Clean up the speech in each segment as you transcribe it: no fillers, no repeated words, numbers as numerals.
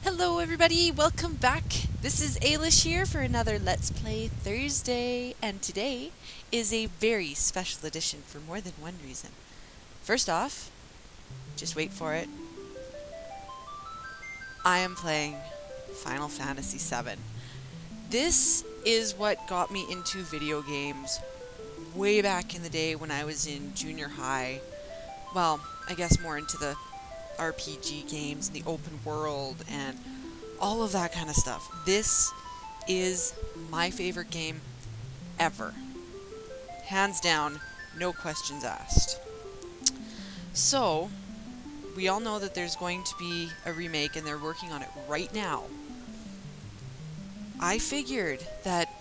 Hello everybody, welcome back. This is Ailish here for another Let's Play Thursday, and today is a very special edition for more than one reason. First off, just wait for it, I am playing Final Fantasy VII. This is what got me into video games way back in the day when I was in junior high. Well, I guess more into the RPG games, the open world, and all of that kind of stuff. This is my favorite game ever. Hands down, no questions asked. So, we all know that there's going to be a remake and they're working on it right now. I figured that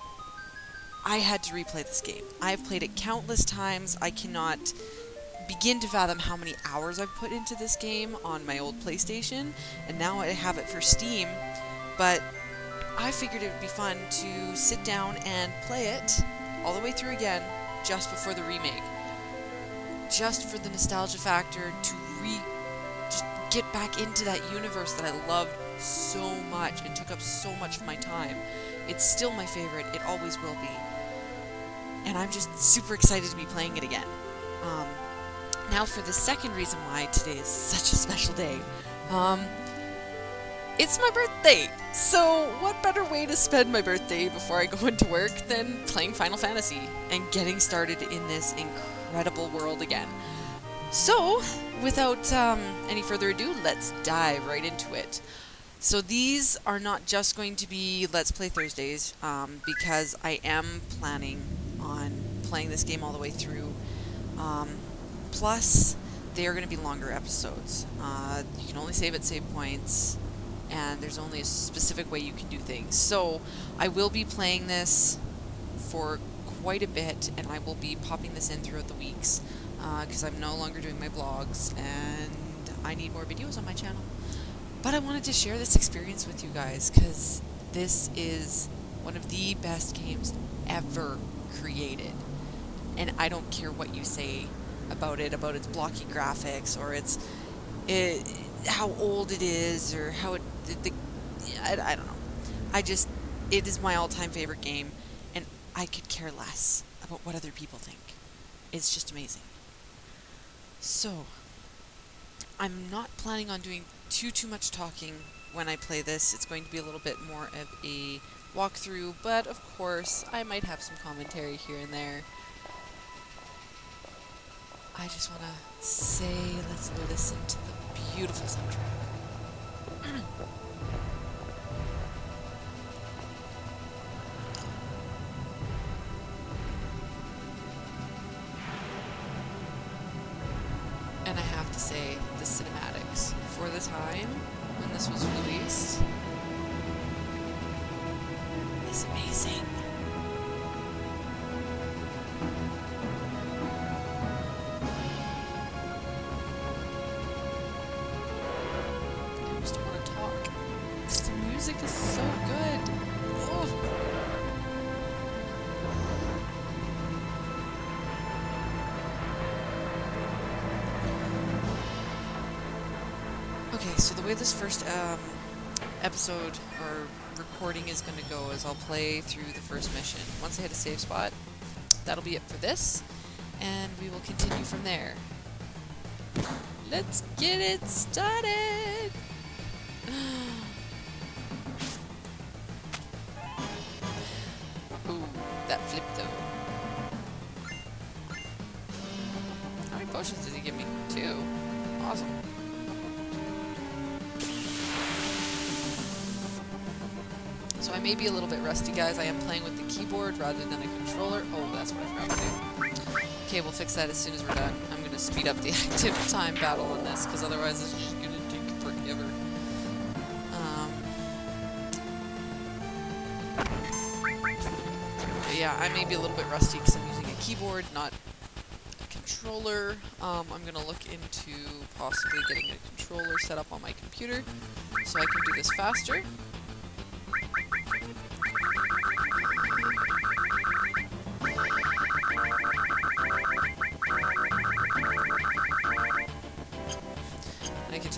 I had to replay this game. I've played it countless times. I cannot begin to fathom how many hours I've put into this game on my old PlayStation, and now I have it for Steam, but I figured it would be fun to sit down and play it all the way through again just before the remake. Just for the nostalgia factor, to just get back into that universe that I loved so much and took up so much of my time. It's still my favorite, it always will be. And I'm just super excited to be playing it again. Now for the second reason why today is such a special day. It's my birthday! So what better way to spend my birthday before I go into work than playing Final Fantasy and getting started in this incredible world again. So, without any further ado, let's dive right into it. So these are not just going to be Let's Play Thursdays, because I am planning on playing this game all the way through. Plus, they are going to be longer episodes. You can only save at save points, and there's only a specific way you can do things. So, I will be playing this for quite a bit, and I will be popping this in throughout the weeks, because I'm no longer doing my vlogs, and I need more videos on my channel. But I wanted to share this experience with you guys, because this is one of the best games ever created. And I don't care what you say about its blocky graphics, or how old it is, or how I don't know. It is my all-time favorite game, and I could care less about what other people think. It's just amazing. So, I'm not planning on doing too much talking when I play this. It's going to be a little bit more of a walkthrough, but of course, I might have some commentary here and there. I just want to say, let's listen to the beautiful soundtrack. And I have to say, the cinematics, for the time when this was released, is amazing. Music is so good. Oh. Okay, so the way this first episode or recording is going to go is I'll play through the first mission. Once I hit a save spot, that'll be it for this, and we will continue from there. Let's get it started! That flip though. How many potions did he give me? 2. Awesome. So I may be a little bit rusty, guys. I am playing with the keyboard rather than a controller. Oh, that's what I forgot to do. Okay, we'll fix that as soon as we're done. I'm going to speed up the active time battle on this, because otherwise it's just going to take forever. Yeah, I may be a little bit rusty because I'm using a keyboard, not a controller. I'm going to look into possibly getting a controller set up on my computer so I can do this faster.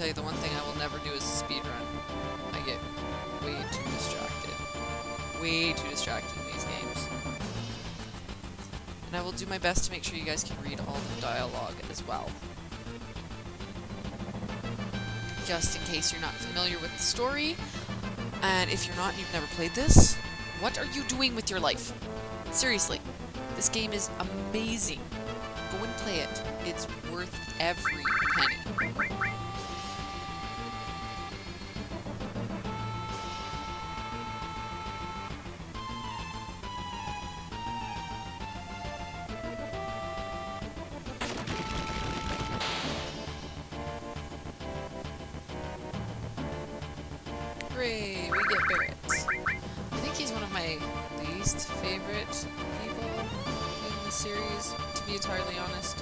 tell you the one thing I will never do is speed run. I get way too distracted. Way too distracted in these games. And I will do my best to make sure you guys can read all the dialogue as well. Just in case you're not familiar with the story. And if you're not and you've never played this, what are you doing with your life? Seriously, this game is amazing. Go and play it. It's worth every penny. Hooray, we get Barret. I think he's one of my least favorite people in the series, to be entirely honest.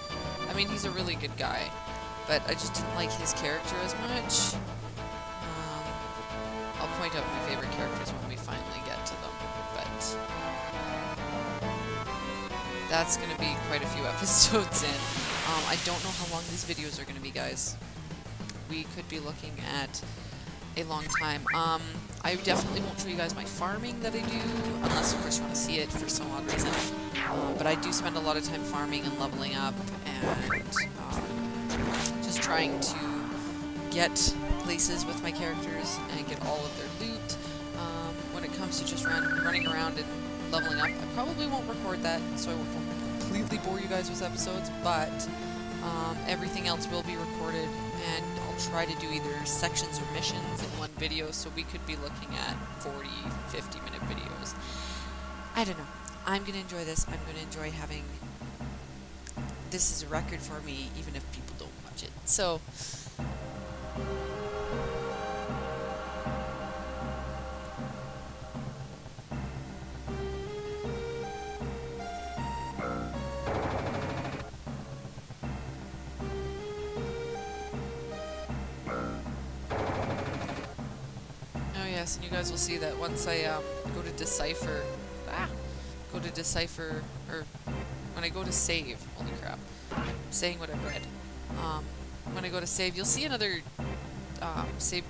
I mean, he's a really good guy, but I just didn't like his character as much. I'll point out my favorite characters when we finally get to them, but that's going to be quite a few episodes in. I don't know how long these videos are going to be, guys. We could be looking at a long time. I definitely won't show you guys my farming that I do, unless of course you want to see it for some odd reason. But I do spend a lot of time farming and leveling up, and just trying to get places with my characters and get all of their loot. When it comes to just running around and leveling up, I probably won't record that, so I won't completely bore you guys with episodes, but everything else will be recorded, and I'll try to do either sections or missions in one video, so we could be looking at 40, 50-minute videos. I don't know. I'm going to enjoy this. I'm going to enjoy having this as a record for me, even if people don't watch it. So, yes, and you guys will see that once I go to decipher, or when I go to save, holy crap, I'm saying what I've read. When I go to save, you'll see another save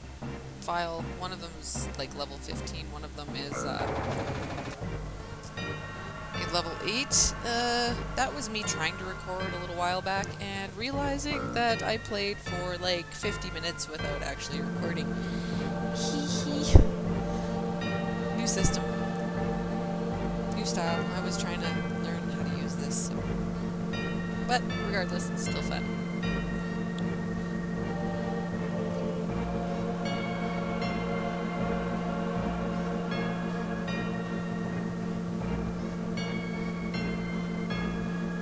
file. One of them is like level 15, one of them is level 8. That was me trying to record a little while back and realizing that I played for like 50 minutes without actually recording. New system. New style. I was trying to learn how to use this, so. But regardless, it's still fun.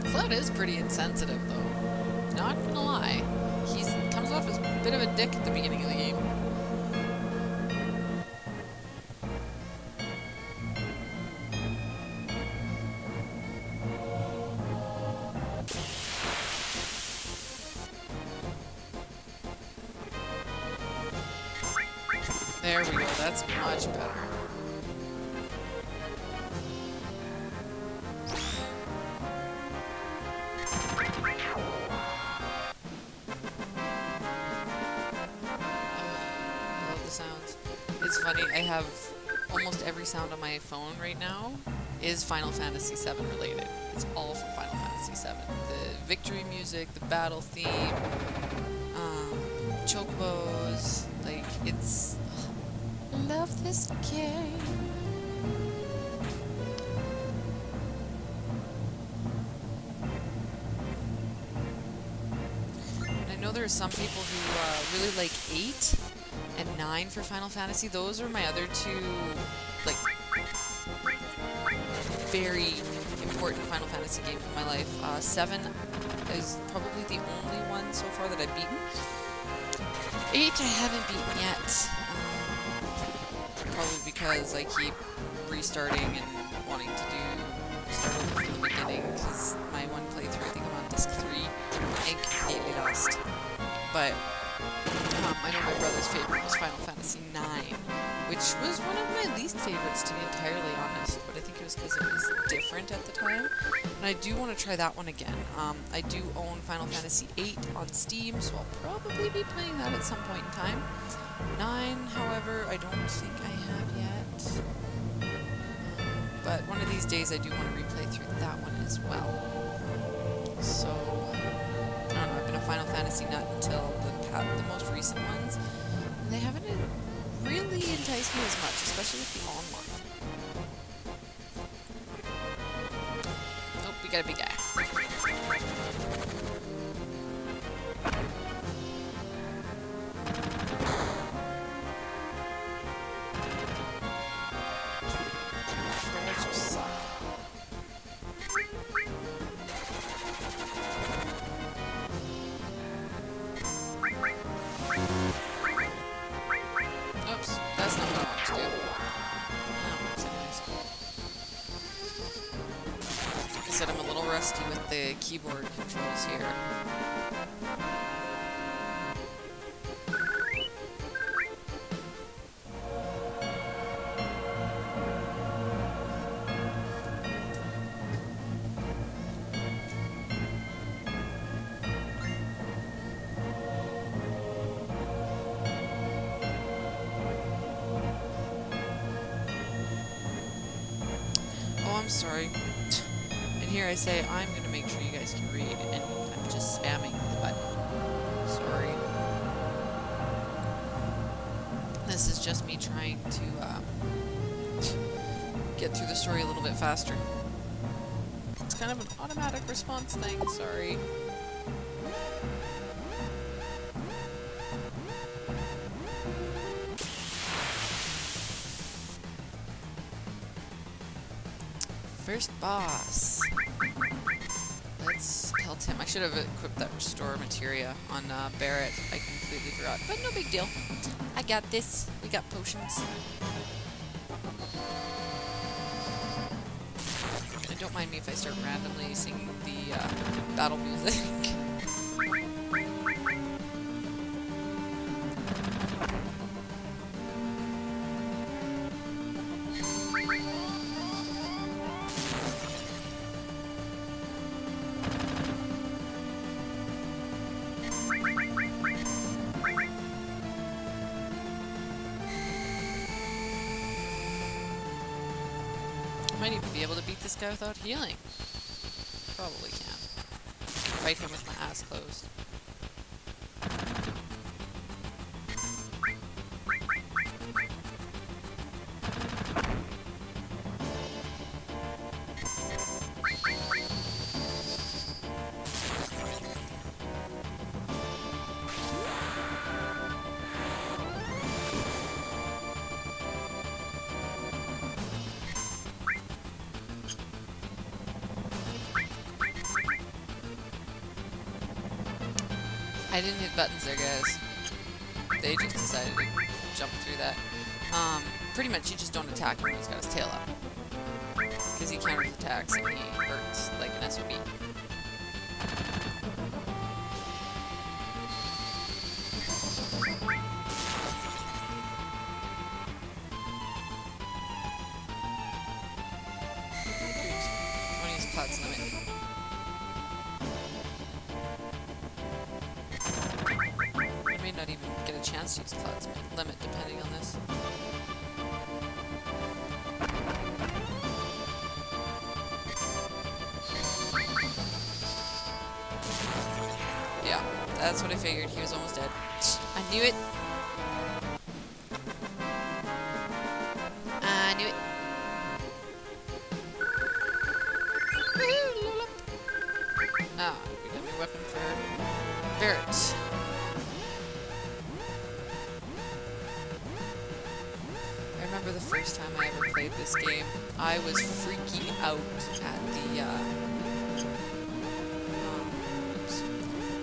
Cloud is pretty insensitive, though. Not gonna lie. He comes off as a bit of a dick at the beginning of the game. There we go, that's much better. I love the sounds. It's funny, I have almost every sound on my phone right now is Final Fantasy VII related. It's all from Final Fantasy VII. The victory music, the battle theme, chocobos, like, it's... love this game. And I know there are some people who really like 8 and 9 for Final Fantasy. Those are my other two, like, very important Final Fantasy games in my life. 7 is probably the only one so far that I've beaten. 8 I haven't beaten yet. Probably because I keep restarting and wanting to start over from the beginning, because my one playthrough, I think I'm on disc 3, and completely lost. But I know my brother's favorite was Final Fantasy IX, which was one of my least favorites, to be entirely honest, but I think it was because it was different at the time, and I do want to try that one again. I do own Final Fantasy VIII on Steam, so I'll probably be playing that at some point in time. 9, however, I don't think I have yet. But one of these days I do want to replay through that one as well. So, I don't know, I've been a Final Fantasy nut until the most recent ones, and they haven't really enticed me as much, especially with the online. Nope, we got a big guy. With the keyboard controls here. Oh, I'm sorry. Here I say, I'm going to make sure you guys can read, and I'm just spamming the button. Sorry. This is just me trying to get through the story a little bit faster. It's kind of an automatic response thing, sorry. First boss. Let's pelt him. I should have equipped that restore materia on Barret. I completely forgot. But no big deal. I got this. We got potions. And don't mind me if I start randomly singing the battle music. Might even be able to beat this guy without healing. Probably can. Fight him with my eyes closed. I didn't hit buttons there, guys. They just decided to jump through that. Pretty much you just don't attack him when he's got his tail up. Because he counters attacks and he hurts like an SOB. I want to use Cloud's Limit. Not even get a chance to use Cloud's Limit depending on this. Yeah, that's what I figured. He was almost dead. I knew it. I knew it. Ah, we got a new weapon for Barret. I remember the first time I ever played this game, I was freaking out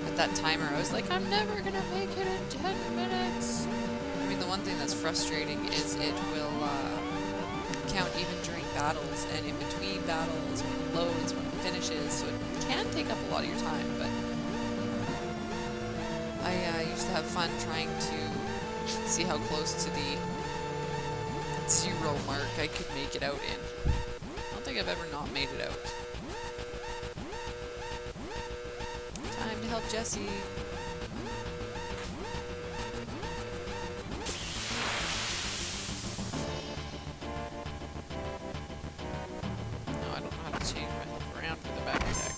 at that timer. I was like, I'm never gonna make it in 10 minutes. I mean, the one thing that's frustrating is it will count even during battles and in between battles when it loads, when it finishes, so it can take up a lot of your time, but I used to have fun trying to see how close to the 0 mark I could make it out in. I don't think I've ever not made it out. Time to help Jesse. No, I don't know how to change my health around for the back attack.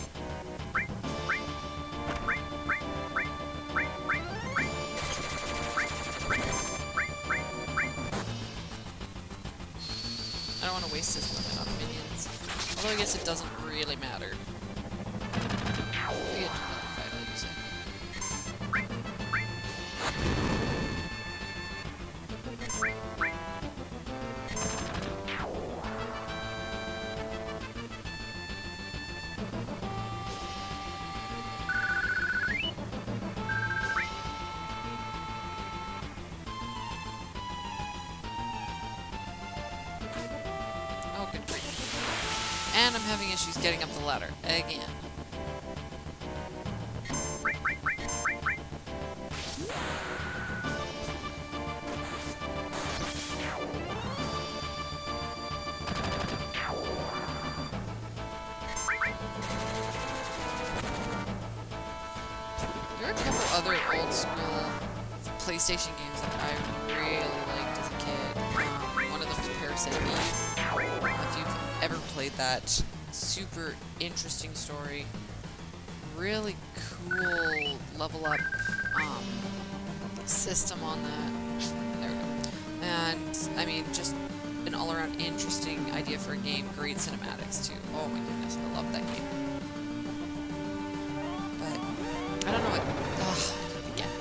I don't want to waste this limit on minions. Although I guess it doesn't really matter. We get to another fight, I'll use it. Oh, good grief. And I'm having issues getting up the ladder. Again. There are a couple other old school PlayStation games that I really liked as a kid. One of them was Parasite Eve. If you've ever played that, super interesting story. Really cool level up system on that. There we go. And, I mean, just an all-around interesting idea for a game. Great cinematics, too. Oh my goodness, I love that game. But, I don't know what... again.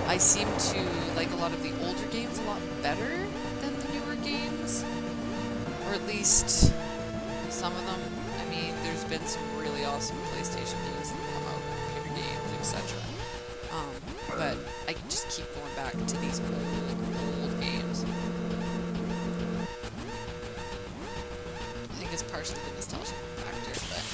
I seem to like a lot of the older games a lot better than the newer games. Or at least some of them. I mean, there's been some really awesome PlayStation games that come out, computer games, etc. But I just keep going back to these old games. I think it's partially the nostalgia factor, but...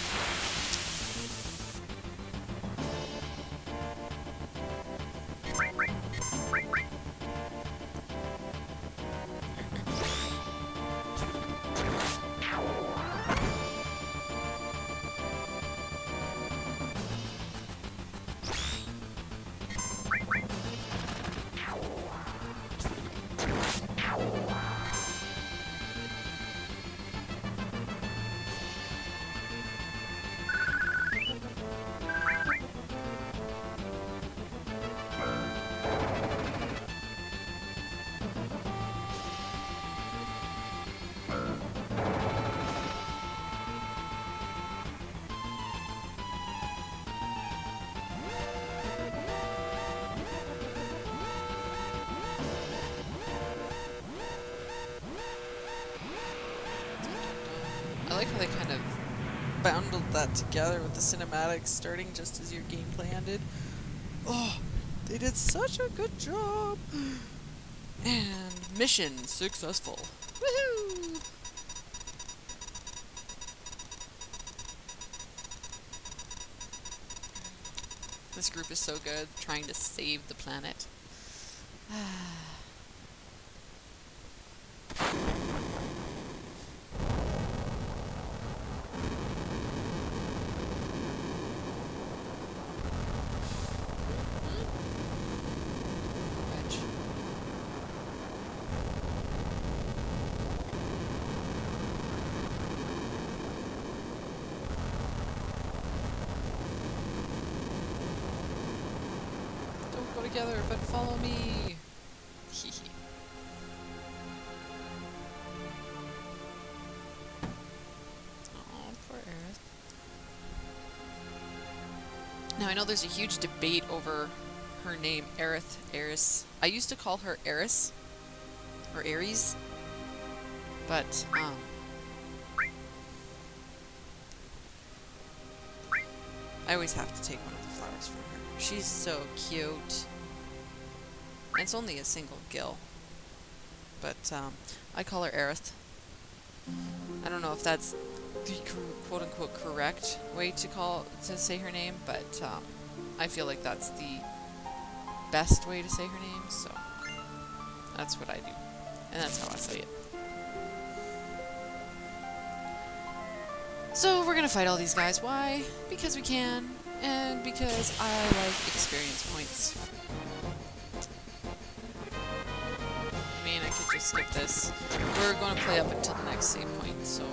I like how they kind of bundled that together with the cinematics starting just as your gameplay ended. Oh, they did such a good job! And mission successful. Woohoo! This group is so good, trying to save the planet. Together, but follow me. Oh, poor Aerith. Now I know there's a huge debate over her name, Aerith, Aeris. I used to call her Eris or Ares, but I always have to take one of the flowers from her. She's so cute. And it's only a single gill. But, I call her Aerith. I don't know if that's the quote-unquote correct way to say her name, but, I feel like that's the best way to say her name, so that's what I do. And that's how I say it. So we're gonna fight all these guys. Why? Because we can, and because I like experience points. I mean, I could just skip this. We're gonna play up until the next save point, so...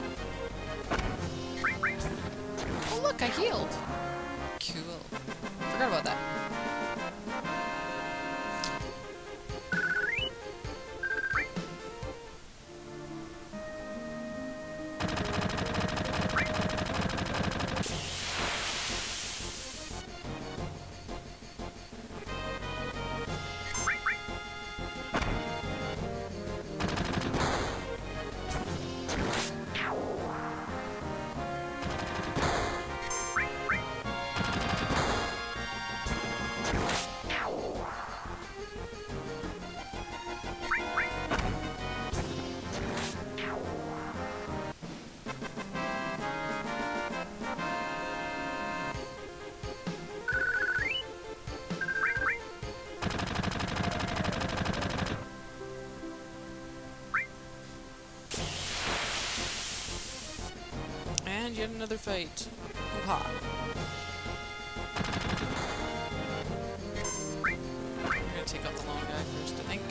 Oh look, I healed! Cool. Forgot about that. And yet another fight. Hoo-ha. I'm gonna take out the long guy first, I think.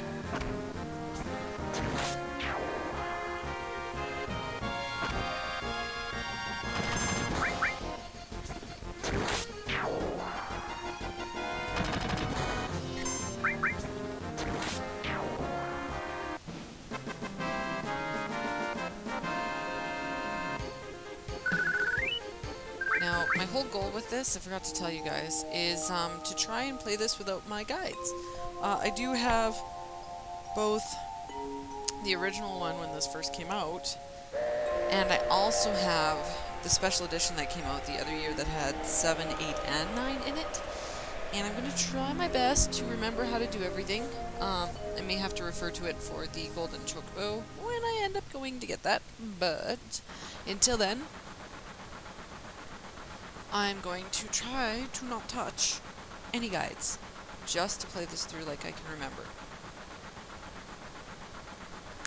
Now, my whole goal with this, I forgot to tell you guys, is to try and play this without my guides. I do have both the original one when this first came out, and I also have the special edition that came out the other year that had 7, 8, and 9 in it. And I'm going to try my best to remember how to do everything. I may have to refer to it for the Golden Chocobo when I end up going to get that, but until then, I'm going to try to not touch any guides, just to play this through like I can remember.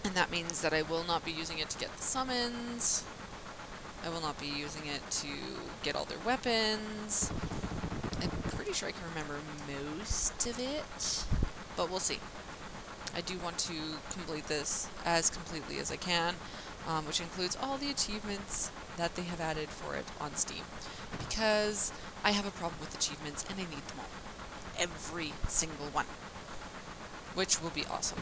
And that means that I will not be using it to get the summons, I will not be using it to get all their weapons. I'm pretty sure I can remember most of it, but we'll see. I do want to complete this as completely as I can, which includes all the achievements that they have added for it on Steam. Because I have a problem with achievements and I need them all. Every single one. Which will be awesome.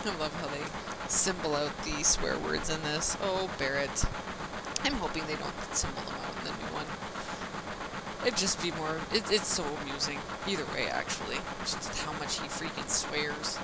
I love how they symbol out the swear words in this. Oh, Barret. I'm hoping they don't symbol them out in the new one. It'd just be more... It's so amusing. Either way, actually. Just how much he freaking swears.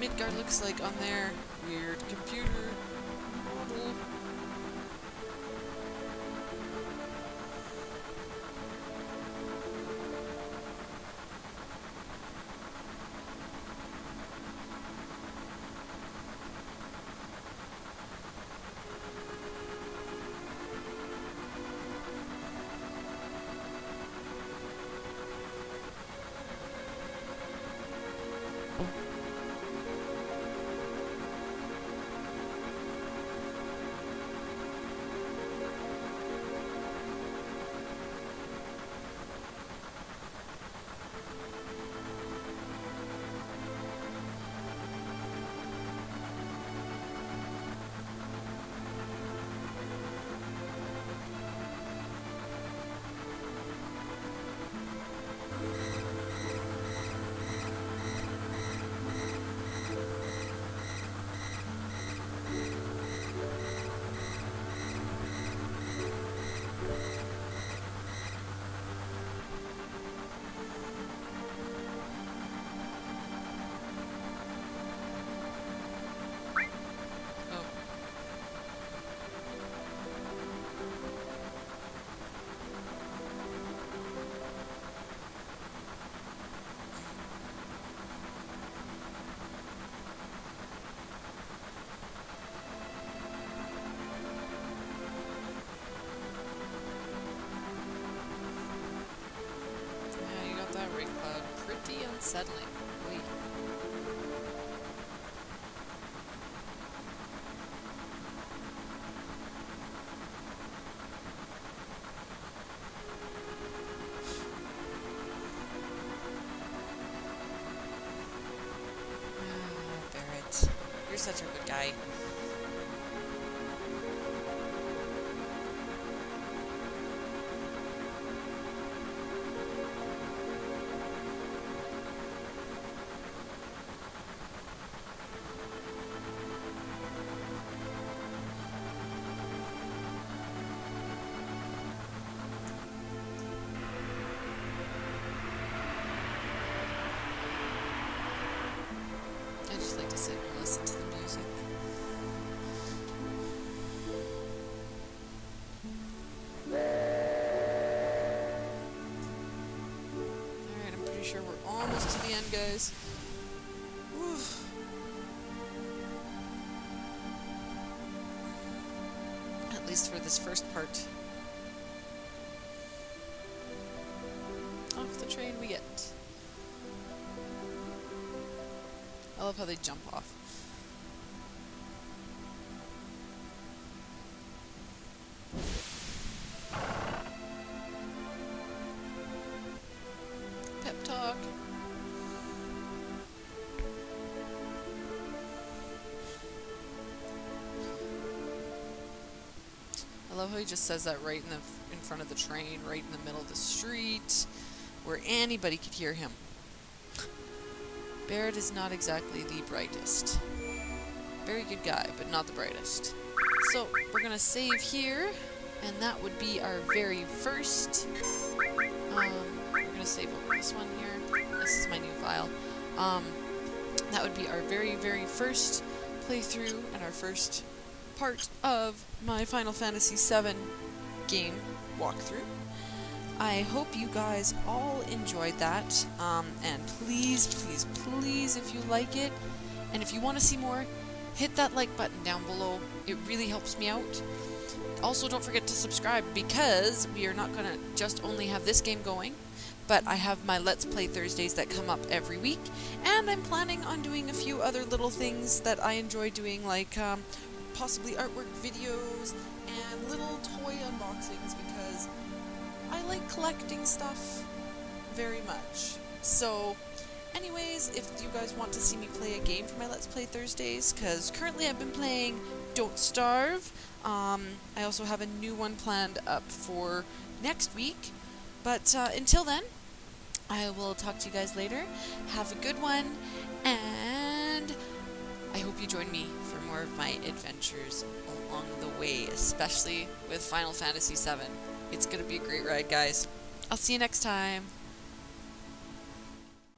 Midgar looks like on their weird computer model. Pretty unsettling. Wait. Barret. You're such a good guy. I just like to sit and listen to the music. Alright, I'm pretty sure we're almost to the end, guys. Whew. At least for this first part. Off the train we get. I love how they jump off. Pep talk. I love how he just says that right in front of the train, right in the middle of the street, where anybody could hear him. Barret is not exactly the brightest. Very good guy, but not the brightest. So, we're gonna save here, and that would be our very first... we're gonna save over this one here. This is my new file. That would be our very, very first playthrough, and our first part of my Final Fantasy VII game walkthrough. I hope you guys all enjoyed that, and please, please, please, if you like it, and if you want to see more, hit that like button down below. It really helps me out. Also, don't forget to subscribe, because we are not going to just only have this game going, but I have my Let's Play Thursdays that come up every week, and I'm planning on doing a few other little things that I enjoy doing, like possibly artwork videos and little toy unboxings, because I like collecting stuff very much. So, anyways, if you guys want to see me play a game for my Let's Play Thursdays, because currently I've been playing Don't Starve. I also have a new one planned up for next week. But until then, I will talk to you guys later. Have a good one, and I hope you join me for more of my adventures along the way, especially with Final Fantasy VII. It's going to be a great ride, guys. I'll see you next time.